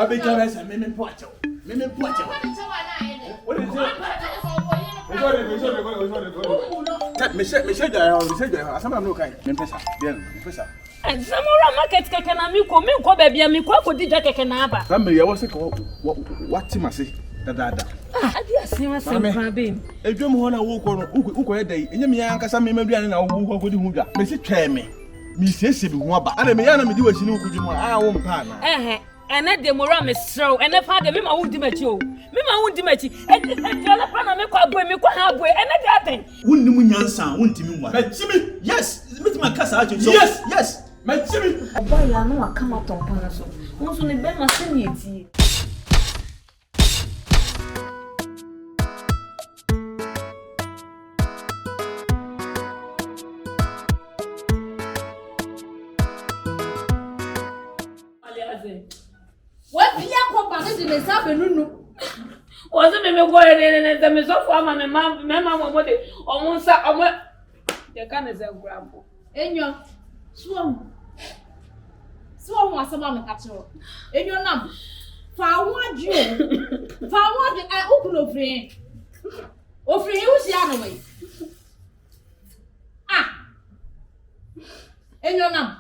be careless and me poacher. Me poacher. What is it? And some more market can I make baby and me quack did Jack and Abba. Family, I was sick. What Tim say? Dada. I see myself crabbing. A drum on a walk on Uko day, and you can some maybe an hour who would do that. Mrs. Chammy, Miss Waba, and a man me do as you know, could you want our own partner. And that the Moram is so, and the father, Mima won't dimit you. Mima won't dimit you, and the Pana make a boy, make one halfway, and that thing. Wouldn't you young won't you? Jimmy, yes, with my casa. Yes, my Jimmy. A boy, I know I come out on Panaso. Once on the bed, my senior. What Pia companies in the Sabinu? Wasn't me going in the Miss of Mamma, Mamma, what it almost the can is a grandpa. Enyo, Swam was a mamma catcher. Enyonam, found you. Found I open of rain. Or for you, Yanaway. Ah, Enyonam,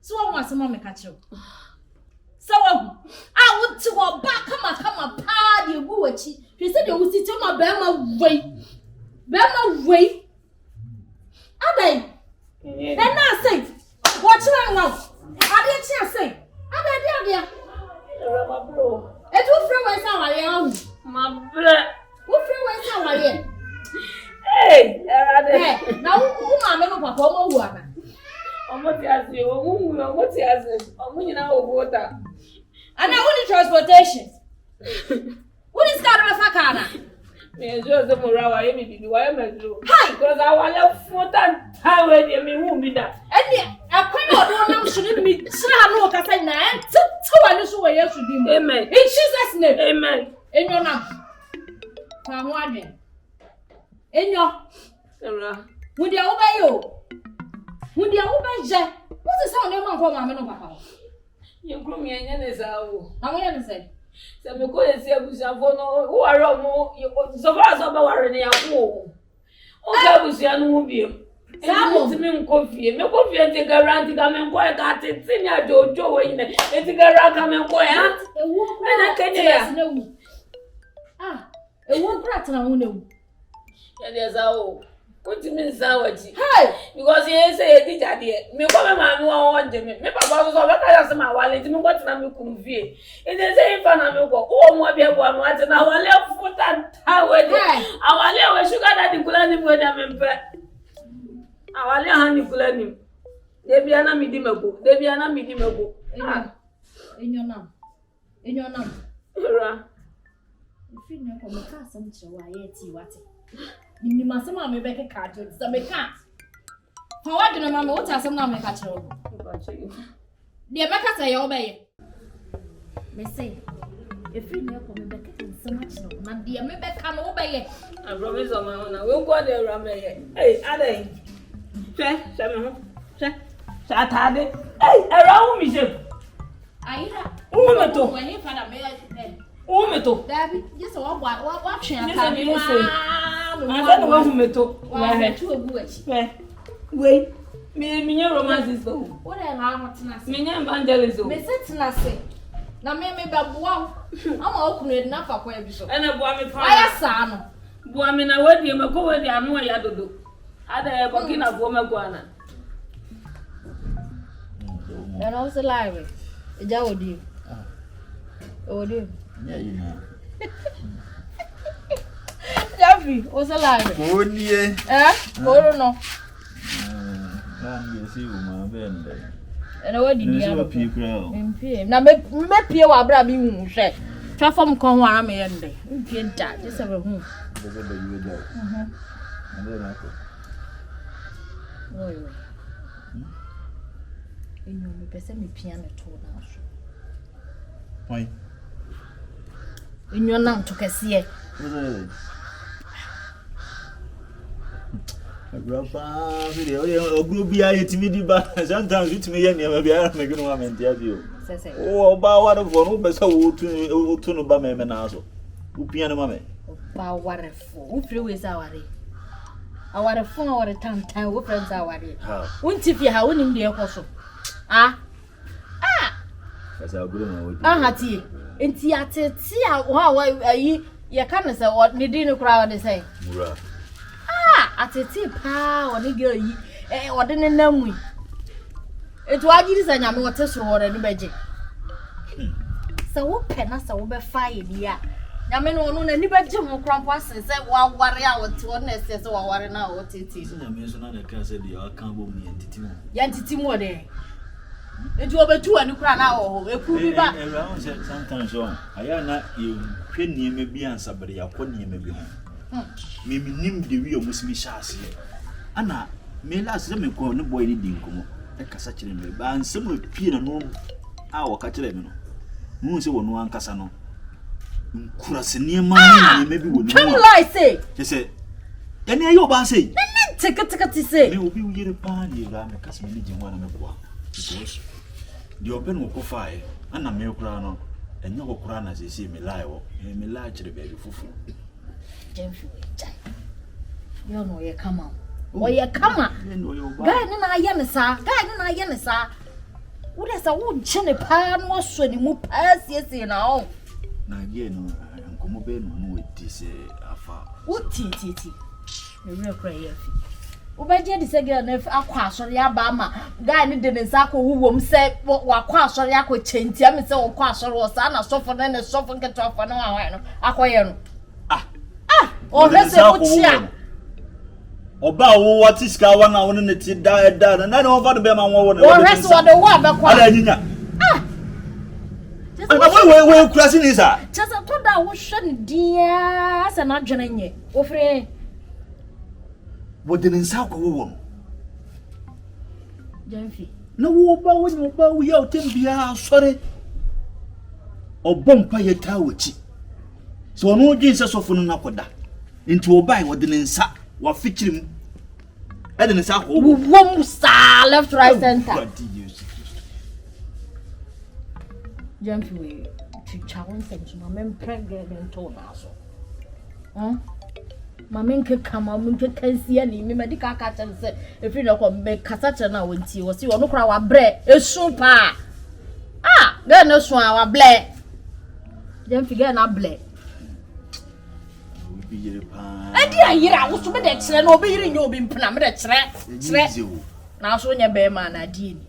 Swam was a mamma catcher. So I would to go back, come a party, woo. She said you would sit on my Bama way. Are they? Then I say, what's wrong now? I didn't say, I did. It will free us out, I am. My blood. What free us out, I am. Hey, now, who am I? What has you? What has it? You know, water. And I want transportation. What is that of a car? Yes, the morale, I am because I want to foot and how you won't be that. And I couldn't shouldn't be no Casana. So I know where you should be. Amen. In Jesus' name. Amen. In your name. From one. In your. Would you obey you? Would you obey Jack? What is our name for my men? You grew me and is our. I want to say. So we go and see who are more so far as our in your home. Oh, was your movie. Some coffee, no coffee, and take a run to come and quiet at it. Senior Joe in it, and take a run come and quiet. And I can hear. Ah, a one brat and I won't know. And there's our. What do you mean, Sawaji? Hey! Because he said, "Did I dear? Me come my one day. Me papa was over there. My wallet. Me got na me convey. It is saying for na me go. Oh, mo be abo mo ati na wale foot and tie we dey. Awale we sugar daddy kula ni we dey me mpe. Awale hani kula ni. Debi ana mi di mego. Enyonam. Ra. If you know come ka some chewa yeti wate. Ni masema amebeke kajo. Sameka. Kwa wadu na mama wote asema ameka chero. Dia meka say obeye. Me say if you know come beke so much no na dia mebeka no obeye. I promise on my own. We go there Ewurama. Hey, adai. Say me ho. Say atade. Hey, around me say. Aira. Umeto. When father me Umeto. Dabi, yes what twa Yes, ka. I don't know who meto. Wait. Me romances go. What am I wanting to say? Me evangelism. Me sit na say. Na me baboa. Am okunu na fa kwa bi so. E na boa me pa. Aya sa no. Boa me na wadi me ko wadi anu ya dodo. Ada e boki na boa me gwana. And also live. E ja odi. Odi. Yeah, you know. Gyemfi, also live. Oh, dear. Oh no. You see, my bend. And what did you have? People. Now, me pay wa bra bi hu hwe. Twa fam kon ho ara me yende. Mpie nta, just have a hu. And then I could. Oh. Me pese me piano to na so. Why? Enyonam to kese. Grandpa, video, a group be I to me, but sometimes it's me and never be able to make no one and tell you. Say. Oh, about what of one best to no bame menazo. Upiano mame. Ba ware fo. Wo free we sa ware. Aware fo aware tam wo friends aware. Wonti fi ha wonim de ekoso. Ah. Kasa aguro na wodi. Hati. Enti ateti a wa ayi ye ka ne se ne din ne kura wo say. Mura. Ateti pa woni girl yi. Wode ne namu. Etu agiri sa nyame wote soro wore ne beje. Sa wo pena sa wo be fire dia. Nyame no no na ni beje ho krampo ase se wa ware a wote won na ese se wa ware na wote ti. Nyame so na de ka se dia kan bo mu entity mu. Ya entity mu de. Etu obetu ani kura na wo eku bi ba. Around sometimes on. Aya na ye hwe nieme bi ansabere yakọ nieme bi ho. Me nim de wi omusimi shaase. Ana me last se me ko ne boy ni dinkomo. E kasa kire me ba ansem opie na no a wo ka kire me no. Mu se wo no ankasa no. Nkurase niema nieme bi wo no. Can you lie say? Je say ene ayo ba say. Tika ti say. Me obi uyere pa ni ra me kasa me ni jinwa na me boa. The open will go fire, and I'm your crown, and your crown as you see me lie, and me lie to the baby fufu. Gyemfi, you know you come on. Oh, you come on. Guy, no, I am, sir. Guy, no, I am, sir. What is a wood chinny pan was when you move past yes, you know. Now, again, I'm come up in with this affair. What tea? The real cray. Obaje di sege na akwa asori abama guy ni de nsako wuwom se wakwa asori akochenti am se wakwa asori o sa na sofo na ne sofo nke tofo na wa no akoye no o hese ochia oba wo wati ska wa na won ne ti da na over the be ma won o hese wo de wo abekwa ala nyinya we kurasi ni sa chesa to da wo hwe ne dia asa na adwene nye o free what didn't Sako woman? Gyemfi. No, when you bow, we out in Bia, sorry. Or bumper your tower. So, no Jesus of Nakoda into a buy what didn't sa, what featuring Eden Sako, womb star left, right, center. Gyemfi, we to challenge things, my men pregnant and told us. Mama nke kama nke kansi ya ni me medika ka chen se efi na ko me kasa chen na wonti wo si wo no kra wa bre esu pa ga na su a wa ble Gyemfi ga na ble we be yire pa edi ayira wo so me de kire na obi yire nya obi mpna me de kire na so nya be ma na di ni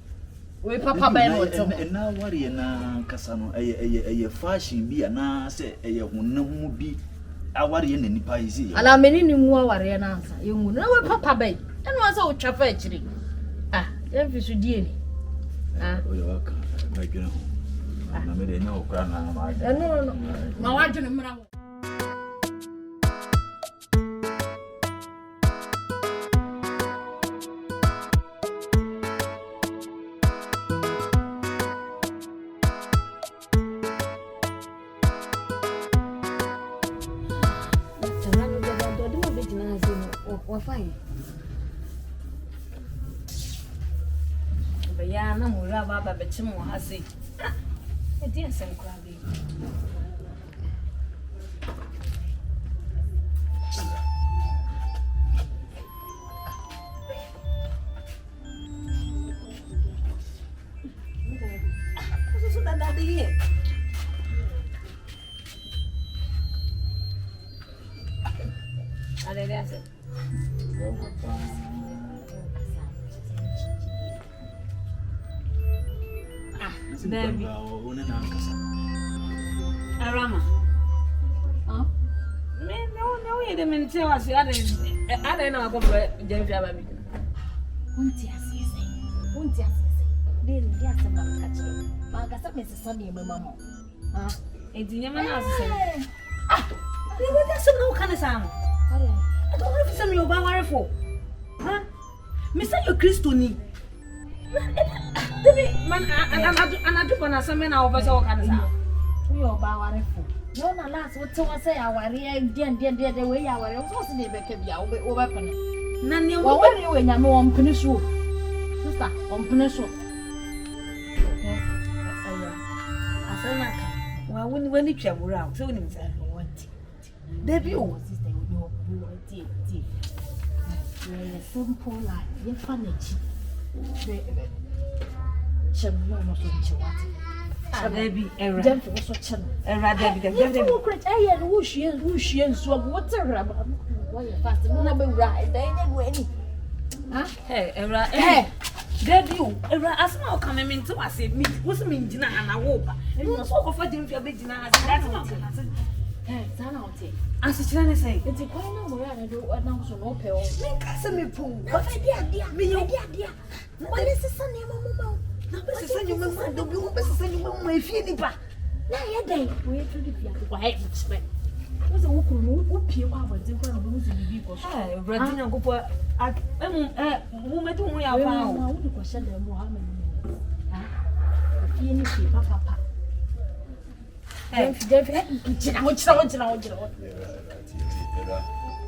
we papa ba no to na wari na kasa no eye fashion bi na se eye honam bi aware ye nipa izi ala meni ni mu aware na ansa ye hu na we papa bai eno ansa o twafa akiri Gyemfi so die ni o yo aka ba gina na me de nya okra na ma no ma wa dwene mra ho fine. But yeah, no more about the chimo has it. It is some crabby. What's that daddy here? Are they there? Baby. Ewurama. Me no ye de men tell us ada na ko Gyemfi aba bi. Wonti asese. De dia se ba kache. Ba ga sa me se so de me mama. Enti nyama na asese. Ni wo da so no kan sa no. I don't know if some you ba for. Me say you Christoni. Man and do na some na over so kan sa. You ba for. No na last what to say aware de we ya ware. So se dey be ka bia wo be pene. Na ne wo ware we nya no on pene so. Sister, on pene so. Asana. Well, when you travel out, so you say, what? Debut, sister, you know, you're a simple life. You're funny. Chemno so chiwati. Debbie, Era. Gyemfi also chem. Era Debbie. You create a whoosh and so what's a rubber? Why you fast? No, never right. They never any. Huh? Hey, Era. Hey. Debut, Era, as now coming into us, it was me, Dina, and I walk. And you must walk off for them for a bit, Dina. That's not it. Hey, Sanauti. As it's trying to say, it's a quite no more. I do what now so no pill. Me pool. But dear, what is the son name of Mamma? This is your mamma, the blue person, you want my feeling back. Now, your day, wait to the quiet spend. Was a whoop you out with different losing people. Hey, Regina, go for a woman to me. I would question them Mohammed. Huh? Papa. Hey,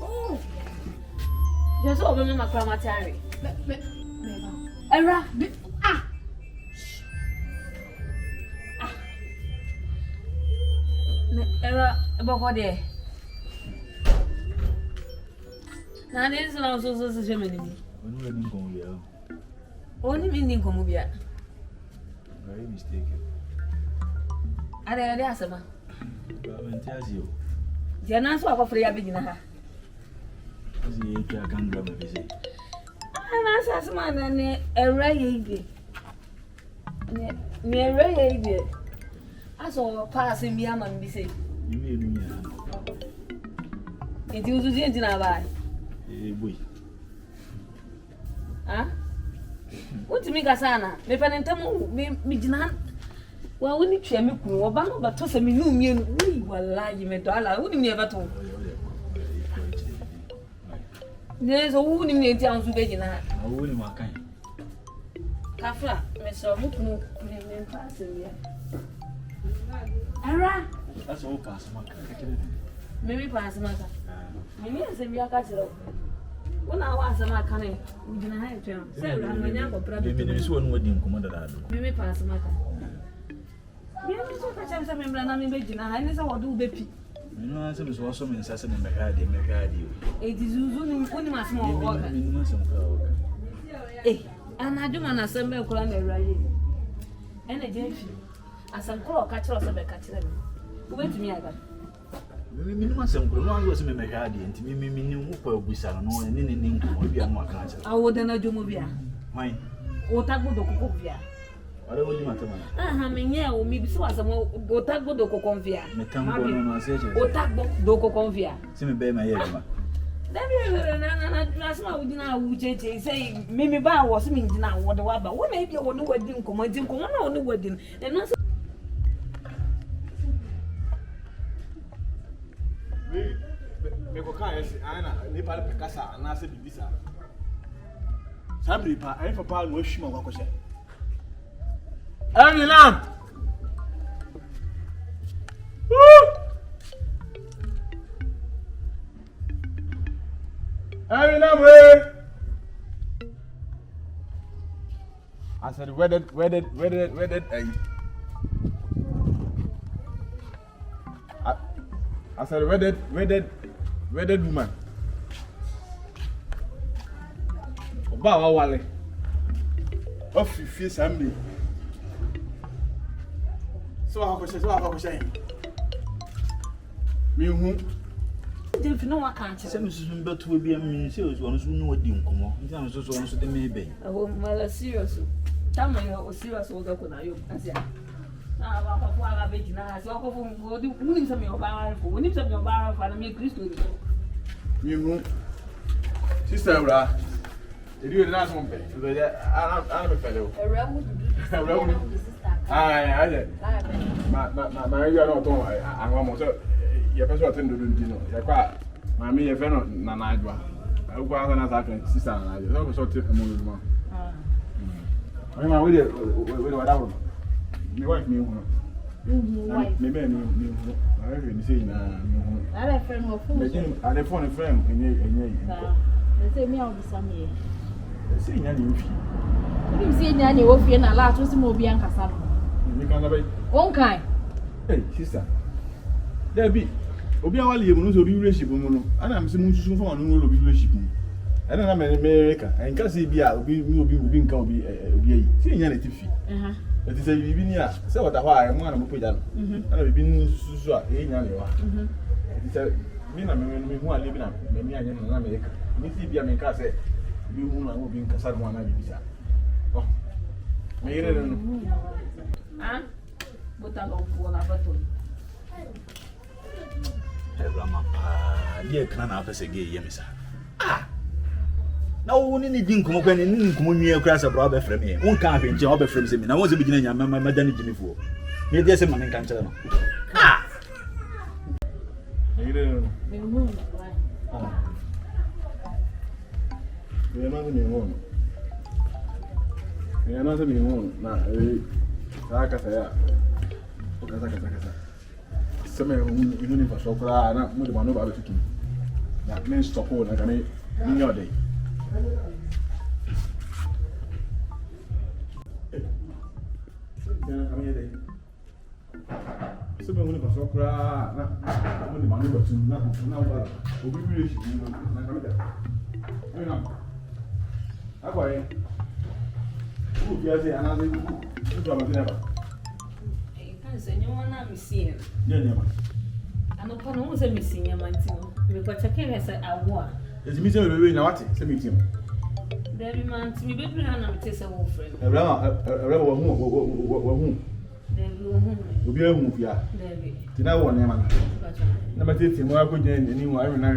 oh, there's all women my chromatary. Era, Era, about what day? Now, this is also so Germany. Only meaning Comubia. Very mistaken. I don't know, Asama. But tells you. Janus walk for your beginner. As the age I can grab a visit. And as man and a ray. Near ray. I saw passing me and be safe. You made me. It was in our boy. Huh? What to make a sana? Me penentamu, me jinan. Well, when you try me, but toss me no mean, we will lie you, Medalla. Wouldn't me ever told? There's a woman in town to begin. I wouldn't want kind. Kafla, Miss Muku, passing here. Ara, that's all pass. Maybe pass matter. Maybe I say we are catching. When I was a macane, we didn't have to say, I'm young or brother. This one wedding commander. Maybe pass matter. You know, I can't remember. I'm in Beijing. I know do baby. You know, I'm also in Sasson and Macadi. It is usually only my small worker. Eh, and I do an assembly of Colonel Riley. And a Gyemfi. As some call catcher of a catcher. Wait to me, I got. Minimum some Colonel was in Macadi and me knew who we saw no and in will be a more cancer. I wouldn't do movia. Mine. What I would do. I don't want to matter. I mean, yeah, maybe so as a more Otago do convia. Metambo, Otago do convia. See me bear my head. That's why we didn't say, maybe Bar was mean now what the wabba. What maybe you want to wedding, commanding, come on the wedding. And not me go kan yesi ana nipa le pekasa na se bibisa sabri pa ai papa no hwima kwa kwose Enyonam Enyonam I said wedded I said wedded woman. Oba wa wale. Ofifi sambi. So I say. Me hu. Gyemfi no one can't. Some is to be a minister, one who know what you come on. In terms of so the maybe. Oh, well, serious. Tell me, you're serious. What I you? I said, now, Pokua, Virginia, so go do winning some of your bar for winning some of your bar for me, Christo. You, Sister Ra, did you last one pay? I'm a fellow. I did. My, you are not all. I'm almost your person attended, you know. Mammy, a fellow, Nanagua. I will go out and ask Sister, and I don't sort of more. I'm with it with whatever. My wife knew her. Maybe I knew her. I haven't seen her. I have a friend of whom I have phone a friend in they say me all the same year. See, You see, Nanny, what you and a lot to see more beyond Cassandra. you can't have it. One kind. Hey, sister. There be. Obi awale yemu no so obi relationship mu no. Ana am se mu nsusu fa wanu no obi relationship mu. Ana na America. En ka se bi a obi nka obi ayi. Se nya na tifi. Eti se bibi ni a se wata ho a mu ana mo peja no. Ana bibi nsusu a nya na wa. Eti se mi na me hu ale bi na me ni anya na America. Mi si bi a me ka se bi hu na obi nka sa mo ana bibi sa. Oh. Me yire no. Botar o fogo na batom. Ewurama pa, die kana na afese ge yemisa. Na wo ni di nkomo kwa ni nkomo nwie kura se bro be frem ye. Won kan ahwe nche obe frem se mi na won se bigina nya ma dani gimifuo. Me die se ma men kan chere no. Ire no. Me mu na. Me na me mu. Me na se me mu na saka saya. Kasa. Sama inu ni faso kura na mo de ma no ba betutu. Na men stop ho na kame ni nyode. Ya kame yede. Sama inu ni faso kura na mo de ma no ba betutu na ba. Obi bi shi ni na kame da. Enyonam. Agwaye. Ku bi ase ana ze ku ba ma tena ba. Senhor, na missão. Nyama. Ano pa no se missão mantino. Me ko cheke essa agua. Ezi mi se bebe na wate, se mi tim. Debi man, mi bebe na me tese wo friend. Ewurama wo hu. Debi wo hu. Obi ehu fia. Debi. Tina wo ne ma. Na matete mo akogye ni wo awe na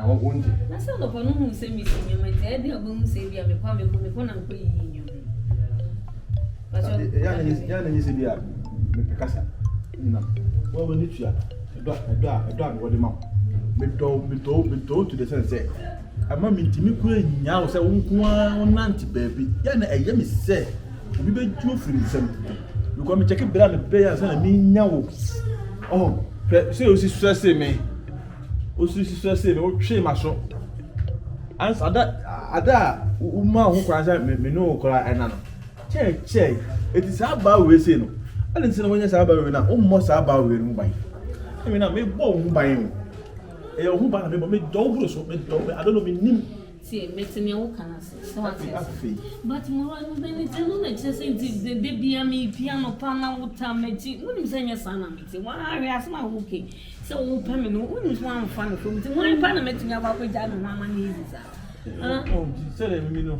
wo wonje. Na se no pa no hu se missão mantino. E de abu se bia me kwa me ko na ko yi nyo. Ya na nyese bia. Kasa na wo woni tua edo wo de ma me do to the sense ama me ntimi ku anya wo se wo nko nante baabi ya na eye me se obi be ju ofiri nsem because me check bra me be ya se na me nya wo oh se o si stress me wo twe ma so ans ada uma ho kwa sa me no kora ena no che it is about we say no I didn't say no one is about it now. Almost about it. I mean, I may go by him. Who by me, but double so I don't know me name. See, making me all kind of stuff. But more than it's a little just the baby me piano pana water magic. What is your son? Why I ask my okay. So, permanent, what is one fun from the one parliament about with that mamma needs. Oh, said me no.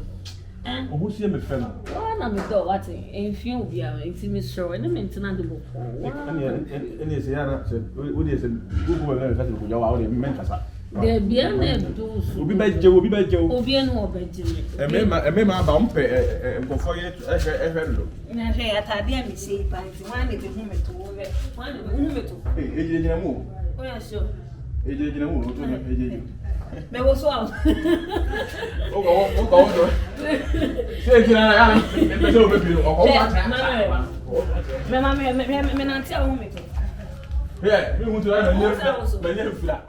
Who see me friend? Oh, na me do what in few bia me sure and maintain the book. And yes, Yana said, what is it? Google and let me go out and mentor. There be a name to be by Joe, be by Joe, be an Benjamin. A member bump before you ever look. Hey, I had me say, but one is a woman to one woman to. Hey, move. Oh, yeah, sure. Move. Me was so. Oh, say, can I? Me, I tell me. Yeah, we want to have a new flat.